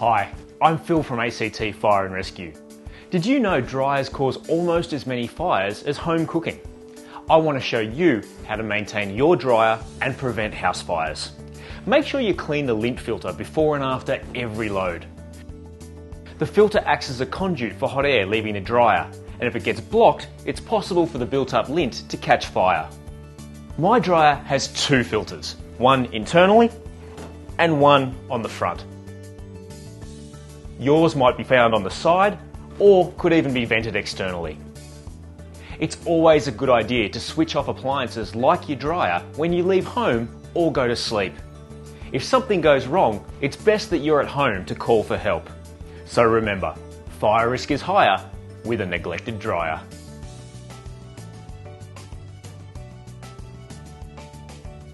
Hi, I'm Phil from ACT Fire and Rescue. Did you know dryers cause almost as many fires as home cooking? I want to show you how to maintain your dryer and prevent house fires. Make sure you clean the lint filter before and after every load. The filter acts as a conduit for hot air leaving the dryer, and if it gets blocked, it's possible for the built-up lint to catch fire. My dryer has two filters, one internally and one on the front. Yours might be found on the side or could even be vented externally. It's always a good idea to switch off appliances like your dryer when you leave home or go to sleep. If something goes wrong, it's best that you're at home to call for help. So remember, fire risk is higher with a neglected dryer.